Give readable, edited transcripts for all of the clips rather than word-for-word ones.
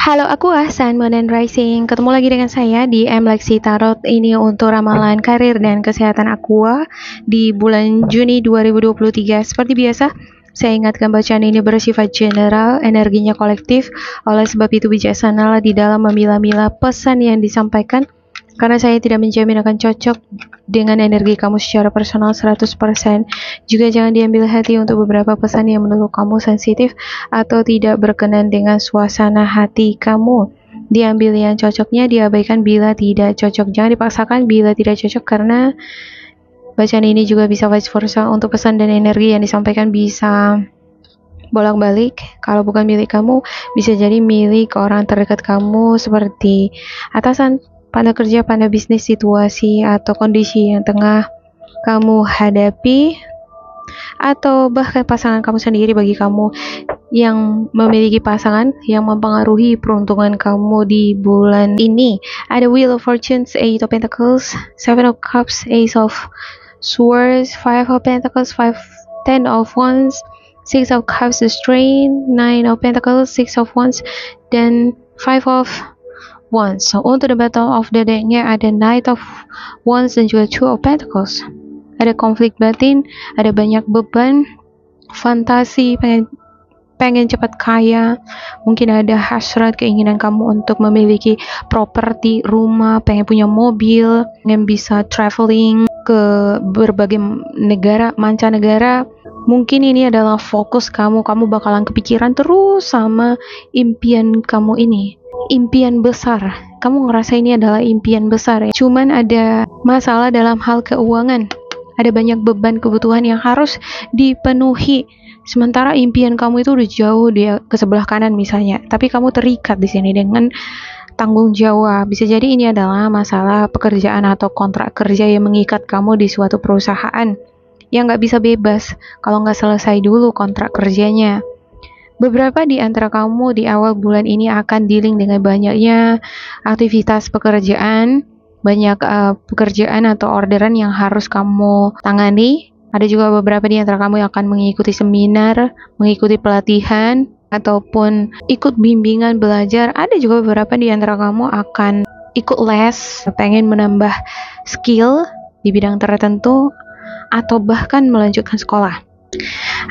Halo, aku Sun Moon and Rising. Ketemu lagi dengan saya di Lexi Tarot ini untuk ramalan karir dan kesehatan Aqua di bulan Juni 2023. Seperti biasa, saya ingatkan bacaan ini bersifat general, energinya kolektif. Oleh sebab itu bijaksanalah di dalam memilah-milah pesan yang disampaikan, karena saya tidak menjamin akan cocok dengan energi kamu secara personal 100%. Juga jangan diambil hati untuk beberapa pesan yang menurut kamu sensitif atau tidak berkenan dengan suasana hati kamu. Diambil yang cocoknya, diabaikan bila tidak cocok. Jangan dipaksakan bila tidak cocok, karena bacaan ini juga bisa vice versa. Untuk pesan dan energi yang disampaikan bisa bolak-balik. Kalau bukan milik kamu, bisa jadi milik orang terdekat kamu seperti atasan, pada kerja, pada bisnis, situasi atau kondisi yang tengah kamu hadapi, atau bahkan pasangan kamu sendiri. Bagi kamu yang memiliki pasangan yang mempengaruhi peruntungan kamu di bulan ini, ada Wheel of Fortune, Eight of Pentacles, Seven of Cups, Ace of Swords, Five of Pentacles, Ten of Wands, Six of Cups, the Strain, Nine of Pentacles, Six of Wands, dan Five of Wands. So untuk the bottom of the deck-nya ada Knight of Wands dan juga Two of Pentacles. Ada konflik batin, ada banyak beban, fantasi, pengen cepat kaya, mungkin ada hasrat keinginan kamu untuk memiliki properti, rumah, pengen punya mobil, pengen bisa traveling ke berbagai negara, mancanegara. Mungkin ini adalah fokus kamu bakalan kepikiran terus sama impian kamu ini. Impian besar, kamu ngerasa ini adalah impian besar ya. Cuman ada masalah dalam hal keuangan, ada banyak beban kebutuhan yang harus dipenuhi, sementara impian kamu itu udah jauh dia ke sebelah kanan misalnya, tapi kamu terikat di sini dengan tanggung jawab. Bisa jadi ini adalah masalah pekerjaan atau kontrak kerja yang mengikat kamu di suatu perusahaan yang nggak bisa bebas kalau nggak selesai dulu kontrak kerjanya. Beberapa di antara kamu di awal bulan ini akan dealing dengan banyaknya aktivitas pekerjaan, banyak pekerjaan atau orderan yang harus kamu tangani. Ada juga beberapa di antara kamu yang akan mengikuti seminar, mengikuti pelatihan, ataupun ikut bimbingan belajar. Ada juga beberapa di antara kamu akan ikut les, pengen menambah skill di bidang tertentu, atau bahkan melanjutkan sekolah.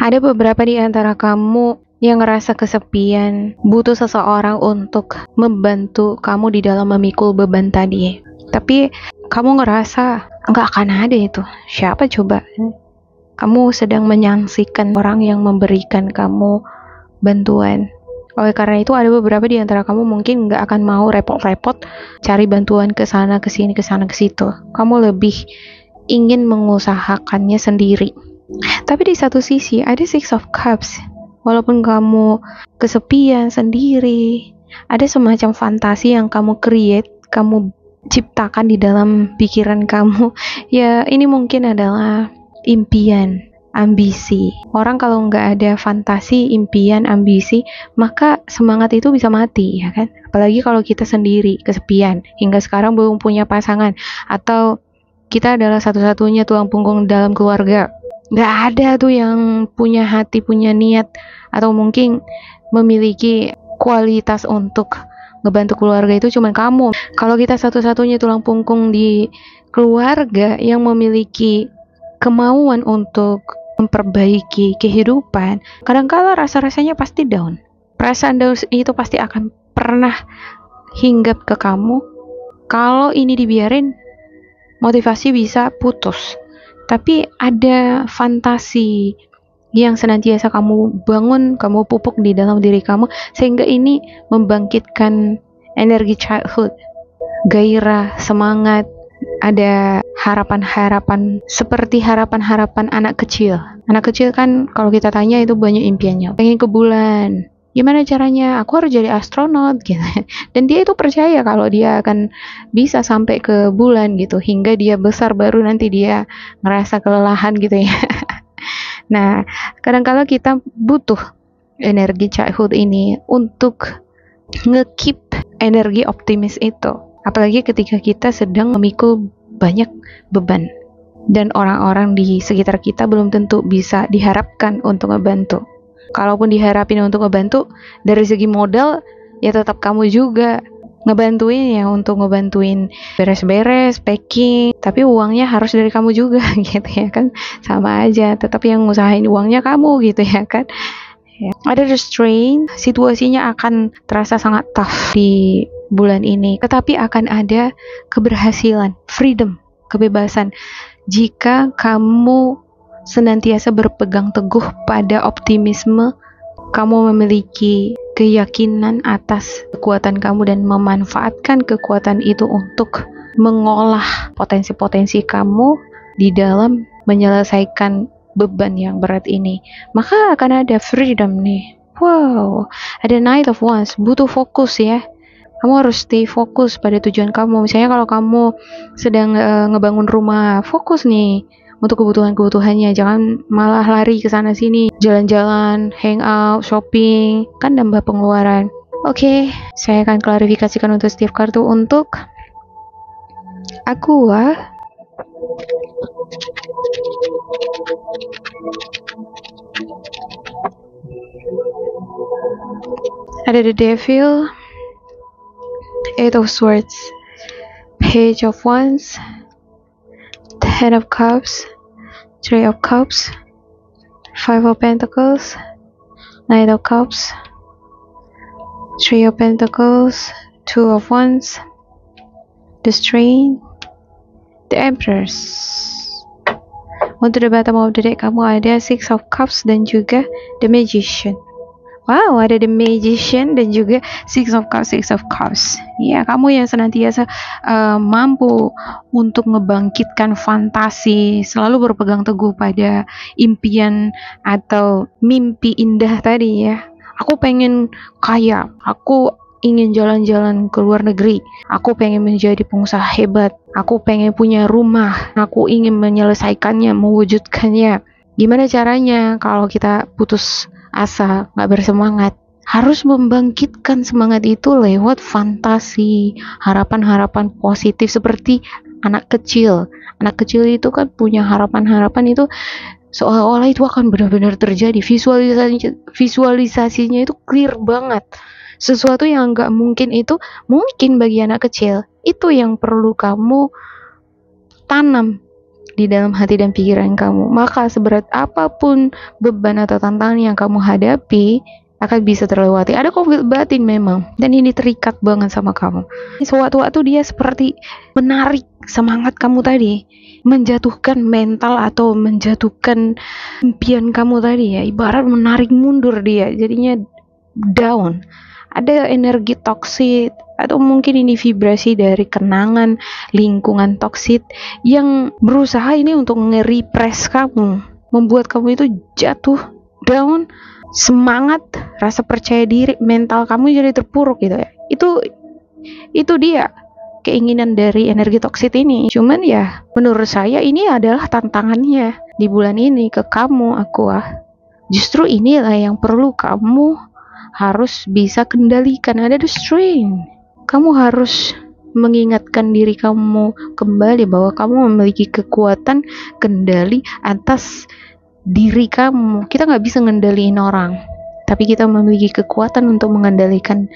Ada beberapa di antara kamu yang ngerasa kesepian, butuh seseorang untuk membantu kamu di dalam memikul beban tadi. Tapi kamu ngerasa nggak akan ada itu. Siapa coba? Kamu sedang menyaksikan orang yang memberikan kamu bantuan. Oleh karena itu ada beberapa di antara kamu mungkin nggak akan mau repot-repot cari bantuan ke sana ke sini, ke sana ke situ. Kamu lebih ingin mengusahakannya sendiri. Tapi di satu sisi ada Six of Cups. Walaupun kamu kesepian sendiri, ada semacam fantasi yang kamu create, kamu ciptakan di dalam pikiran kamu. Ya, ini mungkin adalah impian, ambisi. Orang kalau nggak ada fantasi, impian, ambisi, maka semangat itu bisa mati, ya kan? Apalagi kalau kita sendiri, kesepian, hingga sekarang belum punya pasangan, atau kita adalah satu-satunya tulang punggung dalam keluarga. Nggak ada tuh yang punya hati, punya niat, atau mungkin memiliki kualitas untuk ngebantu keluarga itu cuma kamu. Kalau kita satu-satunya tulang punggung di keluarga yang memiliki kemauan untuk memperbaiki kehidupan, kadang-kala rasa-rasanya pasti down. Perasaan down itu pasti akan pernah hinggap ke kamu. Kalau ini dibiarin, motivasi bisa putus. Tapi ada fantasi yang senantiasa kamu bangun, kamu pupuk di dalam diri kamu, sehingga ini membangkitkan energi childhood, gairah, semangat, ada harapan-harapan seperti harapan-harapan anak kecil. Anak kecil kan kalau kita tanya itu banyak impiannya, pengen ke bulan, gimana caranya, aku harus jadi astronot gitu. Dan dia itu percaya kalau dia akan bisa sampai ke bulan gitu, hingga dia besar baru nanti dia ngerasa kelelahan gitu ya. Nah, kadang-kala kita butuh energi childhood ini untuk nge-keep energi optimis itu. Apalagi ketika kita sedang memikul banyak beban. Dan orang-orang di sekitar kita belum tentu bisa diharapkan untuk ngebantu. Kalaupun diharapin untuk ngebantu, dari segi modal ya tetap kamu juga ngebantuin ya, untuk ngebantuin beres-beres, packing, tapi uangnya harus dari kamu juga gitu ya kan, sama aja, tetap yang ngusahain uangnya kamu gitu ya kan. Ya. Ada restraint, situasinya akan terasa sangat tough di bulan ini, tetapi akan ada keberhasilan, freedom, kebebasan, jika kamu senantiasa berpegang teguh pada optimisme, kamu memiliki keyakinan atas kekuatan kamu dan memanfaatkan kekuatan itu untuk mengolah potensi-potensi kamu di dalam menyelesaikan beban yang berat ini, maka akan ada freedom nih. Wow, ada Knight of Wands, butuh fokus ya. Kamu harus stay fokus pada tujuan kamu. Misalnya kalau kamu sedang ngebangun rumah, fokus nih untuk kebutuhan-kebutuhannya, jangan malah lari ke sana sini, jalan-jalan, hangout, shopping, kan nambah pengeluaran. Oke, saya akan klarifikasikan untuk setiap kartu. Untuk Aqua, ada the Devil, Eight of Swords, Page of Wands, Ten of Cups, Three of Cups, Five of Pentacles, Knight of Cups, Three of Pentacles, Two of Wands, the Strength, the Empress. Untuk the bottom of the deck kamu ada Six of Cups dan juga the Magician. Wow, ada the Magician dan juga Six of Cups. Ya, kamu yang senantiasa mampu untuk ngebangkitkan fantasi, selalu berpegang teguh pada impian atau mimpi indah tadi ya. Aku pengen kaya, aku ingin jalan-jalan ke luar negeri, aku pengen menjadi pengusaha hebat, aku pengen punya rumah, aku ingin menyelesaikannya, mewujudkannya. Gimana caranya? Kalau kita putus asa, gak bersemangat, harus membangkitkan semangat itu lewat fantasi, harapan-harapan positif, seperti anak kecil. Anak kecil itu kan punya harapan-harapan itu seolah-olah itu akan benar-benar terjadi. Visualisasinya itu clear banget. Sesuatu yang gak mungkin itu mungkin bagi anak kecil. Itu yang perlu kamu tanam di dalam hati dan pikiran kamu. Maka seberat apapun beban atau tantangan yang kamu hadapi akan bisa terlewati. Ada konflik batin memang, dan ini terikat banget sama kamu. Sewaktu-waktu dia seperti menarik semangat kamu tadi, menjatuhkan mental atau menjatuhkan impian kamu tadi ya, ibarat menarik mundur dia, jadinya down. Ada energi toksik, atau mungkin ini vibrasi dari kenangan lingkungan toksik yang berusaha ini untuk nge-repress kamu, membuat kamu itu jatuh down, semangat, rasa percaya diri, mental kamu jadi terpuruk gitu ya. Itu dia keinginan dari energi toksik ini. Cuman ya menurut saya ini adalah tantangannya di bulan ini ke kamu, Aqua. Justru inilah yang perlu kamu harus bisa kendalikan. Ada the strength. Kamu harus mengingatkan diri kamu kembali bahwa kamu memiliki kekuatan kendali atas diri kamu. Kita nggak bisa ngendaliin orang, tapi kita memiliki kekuatan untuk mengendalikan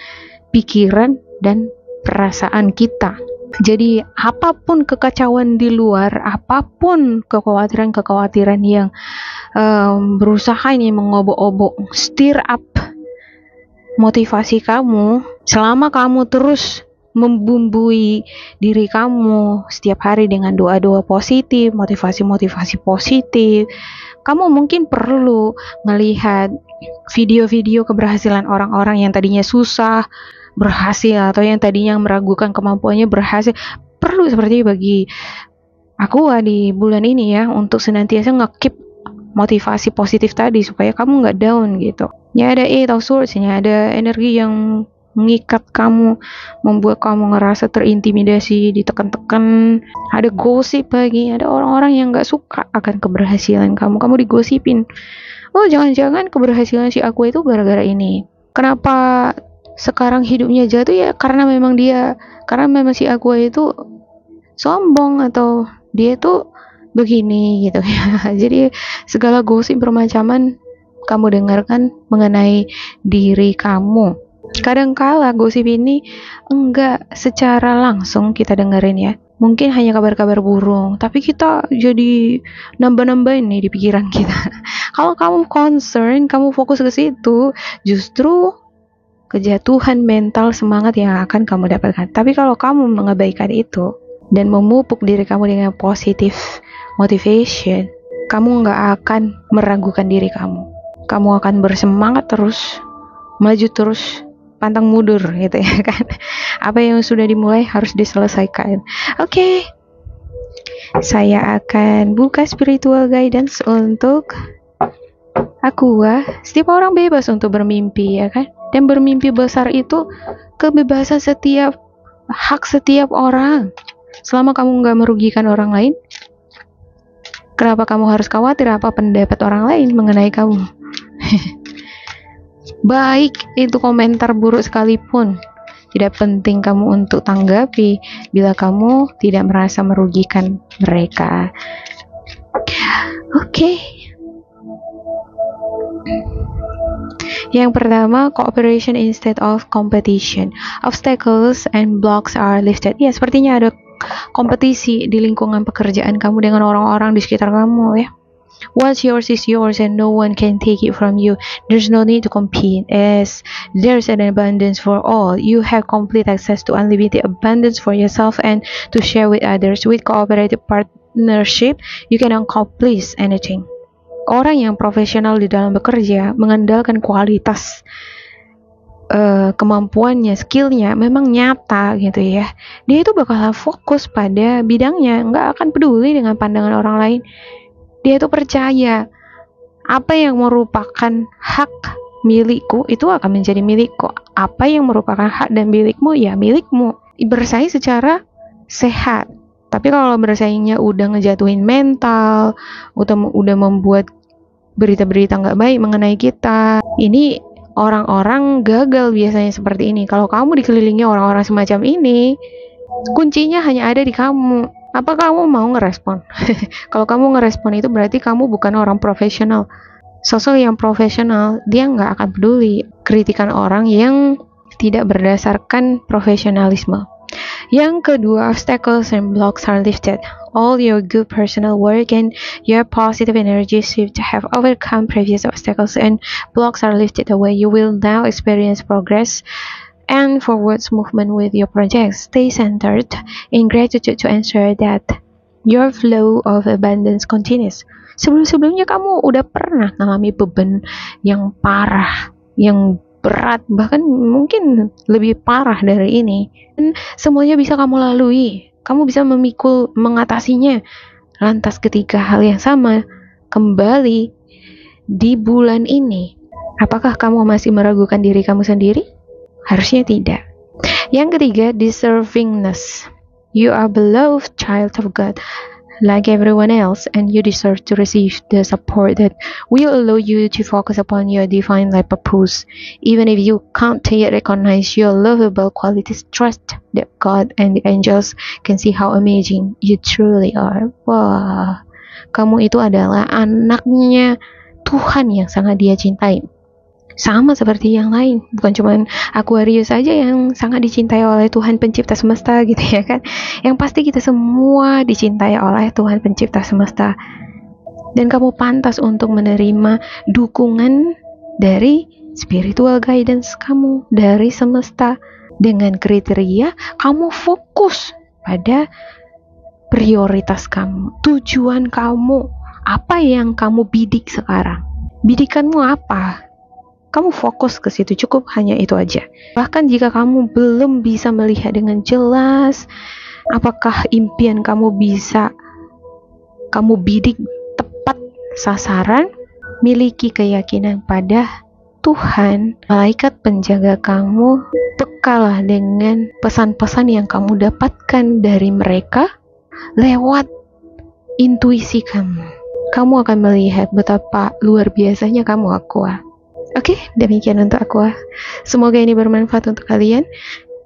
pikiran dan perasaan kita. Jadi apapun kekacauan di luar, apapun kekhawatiran yang berusaha ini mengobok-obok, stir up motivasi kamu, selama kamu terus membumbui diri kamu setiap hari dengan doa-doa positif, motivasi-motivasi positif, kamu mungkin perlu melihat video-video keberhasilan orang-orang yang tadinya susah berhasil, atau yang tadinya meragukan kemampuannya berhasil. Perlu seperti bagi aku di bulan ini ya, untuk senantiasa nge-keep motivasi positif tadi supaya kamu nggak down gitu. Ya ada Eight of Swords, ya ada energi yang mengikat kamu, membuat kamu ngerasa terintimidasi, ditekan-tekan. Ada gosip lagi, ada orang-orang yang nggak suka akan keberhasilan kamu digosipin. Oh jangan-jangan keberhasilan si aku itu gara-gara ini. Kenapa sekarang hidupnya jatuh? Ya karena memang si aku itu sombong, atau dia itu begini gitu ya. Jadi segala gosip bermacaman kamu dengarkan mengenai diri kamu. Kadangkala gosip ini enggak secara langsung kita dengerin ya. Mungkin hanya kabar-kabar burung, tapi kita jadi nambah-nambahin nih di pikiran kita. Kalau kamu concern, kamu fokus ke situ, justru kejatuhan mental semangat yang akan kamu dapatkan. Tapi kalau kamu mengabaikan itu dan memupuk diri kamu dengan positif motivation, kamu nggak akan meragukan diri kamu. Kamu akan bersemangat terus, maju terus, pantang mundur gitu ya kan. Apa yang sudah dimulai harus diselesaikan. Oke. Saya akan buka spiritual guidance untuk Aqua. Setiap orang bebas untuk bermimpi ya kan. Dan bermimpi besar itu kebebasan hak setiap orang. Selama kamu nggak merugikan orang lain, kenapa kamu harus khawatir apa pendapat orang lain mengenai kamu? Baik itu komentar buruk sekalipun, tidak penting kamu untuk tanggapi bila kamu tidak merasa merugikan mereka. Oke. Yang pertama, cooperation instead of competition. Obstacles and blocks are lifted. Ya, sepertinya ada kompetisi di lingkungan pekerjaan kamu dengan orang-orang di sekitar kamu ya. What's yours is yours and no one can take it from you. There's no need to compete as there's an abundance for all. You have complete access to unlimited abundance for yourself and to share with others. With cooperative partnership, you can accomplish anything. Orang yang profesional di dalam bekerja mengandalkan kualitas kemampuannya, skillnya memang nyata gitu ya. Dia itu bakal fokus pada bidangnya, nggak akan peduli dengan pandangan orang lain. Dia itu percaya apa yang merupakan hak milikku itu akan menjadi milikku. Apa yang merupakan hak dan milikmu ya milikmu. Bersaing secara sehat. Tapi kalau bersaingnya udah ngejatuhin mental, udah membuat berita-berita nggak baik mengenai kita, ini orang-orang gagal biasanya seperti ini. Kalau kamu dikelilingi orang-orang semacam ini, kuncinya hanya ada di kamu. Apa kamu mau ngerespon? Kalau kamu ngerespon itu berarti kamu bukan orang profesional. Sosok yang profesional, dia nggak akan peduli kritikan orang yang tidak berdasarkan profesionalisme. Yang kedua, obstacles and blocks are lifted. All your good personal work and your positive energy shift to have overcome previous obstacles and blocks are lifted away. You will now experience progress and forwards movement with your project. Stay centered in gratitude to ensure that your flow of abundance continues. Sebelum-sebelumnya kamu udah pernah mengalami beban yang parah, yang berat, bahkan mungkin lebih parah dari ini. Dan semuanya bisa kamu lalui. Kamu bisa memikul, mengatasinya. Lantas ketika hal yang sama kembali di bulan ini, apakah kamu masih meragukan diri kamu sendiri? Harusnya tidak. Yang ketiga, deservingness. You are beloved child of God like everyone else, and you deserve to receive the support that will allow you to focus upon your divine life purpose. Even if you can't yet recognize your lovable qualities, trust that God and the angels can see how amazing you truly are. Wah, kamu itu adalah anaknya Tuhan yang sangat Dia cintai. Sama seperti yang lain, bukan cuma Aquarius saja yang sangat dicintai oleh Tuhan pencipta semesta gitu ya kan. Yang pasti kita semua dicintai oleh Tuhan pencipta semesta. Dan kamu pantas untuk menerima dukungan dari spiritual guidance kamu, dari semesta. Dengan kriteria kamu fokus pada prioritas kamu, tujuan kamu, apa yang kamu bidik sekarang. Bidikanmu apa? Kamu fokus ke situ, cukup hanya itu aja. Bahkan jika kamu belum bisa melihat dengan jelas apakah impian kamu bisa kamu bidik tepat sasaran, miliki keyakinan pada Tuhan, malaikat penjaga kamu, bekalah dengan pesan-pesan yang kamu dapatkan dari mereka lewat intuisi kamu. Kamu akan melihat betapa luar biasanya kamu Aqua. Oke, demikian untuk Aqua. Semoga ini bermanfaat untuk kalian.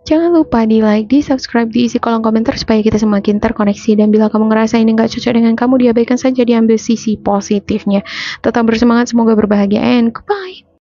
Jangan lupa di like, di subscribe, diisi kolom komentar supaya kita semakin terkoneksi. Dan bila kamu ngerasa ini gak cocok dengan kamu, diabaikan saja, diambil sisi positifnya. Tetap bersemangat, semoga berbahagia, and goodbye.